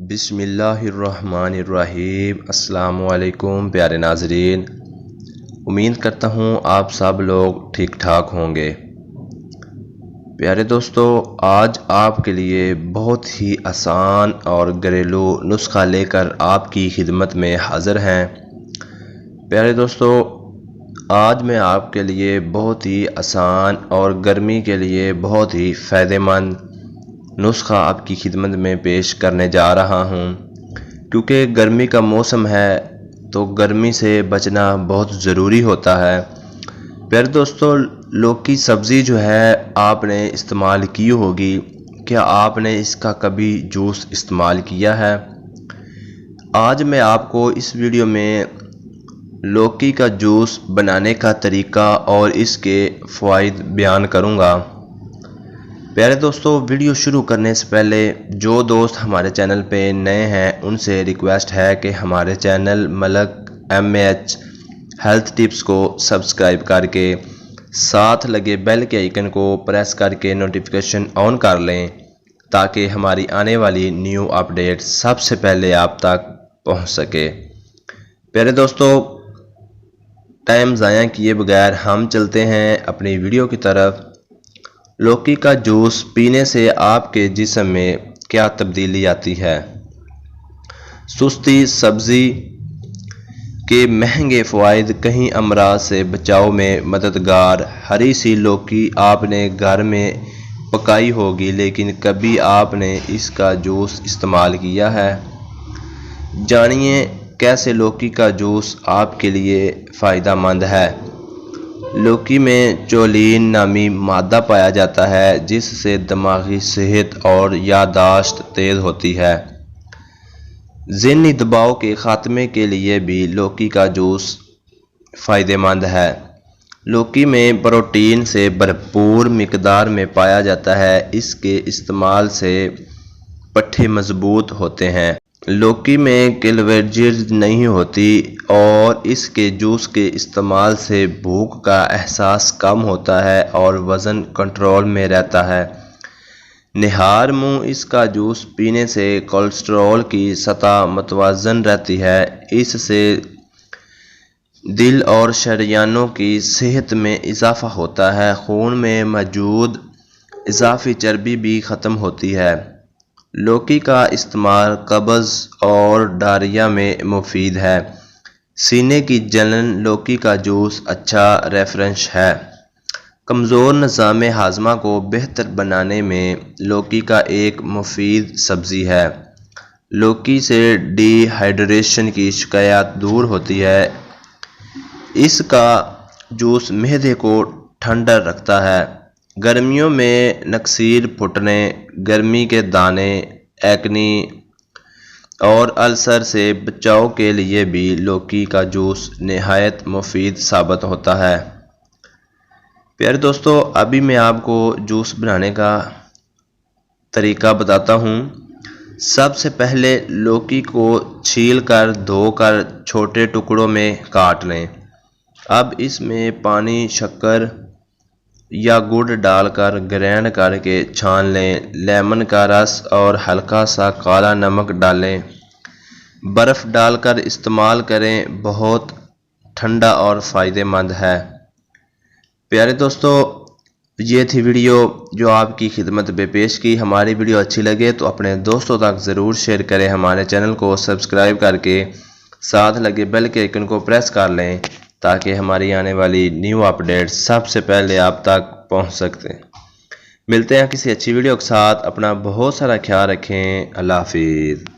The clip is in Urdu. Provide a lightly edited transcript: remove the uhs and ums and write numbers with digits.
بسم اللہ الرحمن الرحیم۔ السلام علیکم پیارے ناظرین، امید کرتا ہوں آپ سب لوگ ٹھیک ٹھاک ہوں گے۔ پیارے دوستو، آج آپ کے لیے بہت ہی آسان اور گھریلو نسخہ لے کر آپ کی خدمت میں حاضر ہیں۔ پیارے دوستو، آج میں آپ کے لیے بہت ہی آسان اور گرمی کے لیے بہت ہی فائدہ مند نسخہ آپ کی خدمت میں پیش کرنے جا رہا ہوں۔ کیونکہ گرمی کا موسم ہے تو گرمی سے بچنا بہت ضروری ہوتا ہے۔ پیارے دوستو، لوکی سبزی جو ہے آپ نے استعمال کی ہوگی، کیا آپ نے اس کا کبھی جوس استعمال کیا ہے؟ آج میں آپ کو اس ویڈیو میں لوکی کا جوس بنانے کا طریقہ اور اس کے فوائد بیان کروں گا۔ پیارے دوستو، ویڈیو شروع کرنے سے پہلے جو دوست ہمارے چینل پہ نئے ہیں ان سے ریکویسٹ ہے کہ ہمارے چینل ملک MH ہیلتھ ٹپس کو سبسکرائب کر کے ساتھ لگے بیل کے آئیکن کو پریس کر کے نوٹیفیکیشن آن کر لیں تاکہ ہماری آنے والی نیو اپڈیٹ سب سے پہلے آپ تک پہنچ سکے۔ پیارے دوستو، ٹائم ضائع کیے بغیر ہم چلتے ہیں اپنی ویڈیو کی طرف۔ لوکی کا جوس پینے سے آپ کے جسم میں کیا تبدیلی آتی ہے؟ سستی سبزی کے مہنگے فوائد، کہیں امراض سے بچاؤ میں مددگار۔ ہری سی لوکی آپ نے گھر میں پکائی ہوگی لیکن کبھی آپ نے اس کا جوس استعمال کیا ہے؟ جانیے کیسے لوکی کا جوس آپ کے لیے فائدہ مند ہے۔ لوکی میں چولین نامی مادہ پایا جاتا ہے جس سے دماغی صحت اور یادداشت تیز ہوتی ہے۔ ذہنی دباؤ کے خاتمے کے لیے بھی لوکی کا جوس فائدہ مند ہے۔ لوکی میں پروٹین سے بھرپور مقدار میں پایا جاتا ہے، اس کے استعمال سے پٹھے مضبوط ہوتے ہیں۔ لوکی میں کیلوریز نہیں ہوتی اور اس کے جوس کے استعمال سے بھوک کا احساس کم ہوتا ہے اور وزن کنٹرول میں رہتا ہے۔ نہار منہ اس کا جوس پینے سے کولیسٹرول کی سطح متوازن رہتی ہے، اس سے دل اور شریانوں کی صحت میں اضافہ ہوتا ہے، خون میں موجود اضافی چربی بھی ختم ہوتی ہے۔ لوکی کا استعمال قبض اور ڈائریا میں مفید ہے۔ سینے کی جلن، لوکی کا جوس اچھا ریفریش ہے۔ کمزور نظام ہاضمہ کو بہتر بنانے میں لوکی کا ایک مفید سبزی ہے۔ لوکی سے ڈی ہائیڈریشن کی شکایات دور ہوتی ہے۔ اس کا جوس معدے کو ٹھنڈا رکھتا ہے۔ گرمیوں میں نکسیر پھٹنے، گرمی کے دانے، ایکنی اور السر سے بچاؤ کے لیے بھی لوکی کا جوس نہایت مفید ثابت ہوتا ہے۔ پیارے دوستو، ابھی میں آپ کو جوس بنانے کا طریقہ بتاتا ہوں۔ سب سے پہلے لوکی کو چھیل کر دھو کر چھوٹے ٹکڑوں میں کاٹ لیں۔ اب اس میں پانی، شکر یا گڑ ڈال کر گرینڈ کر کے چھان لیں۔ لیمن کا رس اور ہلکا سا کالا نمک ڈالیں۔ برف ڈال کر استعمال کریں، بہت ٹھنڈا اور فائدہ مند ہے۔ پیارے دوستو، یہ تھی ویڈیو جو آپ کی خدمت میں پیش کی۔ ہماری ویڈیو اچھی لگے تو اپنے دوستوں تک ضرور شیئر کریں۔ ہمارے چینل کو سبسکرائب کر کے ساتھ لگے بیل کے آئیکن کو پریس کر لیں تاکہ ہماری آنے والی نیو اپڈیٹ سب سے پہلے آپ تک پہنچ سکتے ہیں۔ ملتے ہیں کسی اچھی ویڈیو کے ساتھ۔ اپنا بہت سارا خیال رکھیں۔ اللہ حافظ۔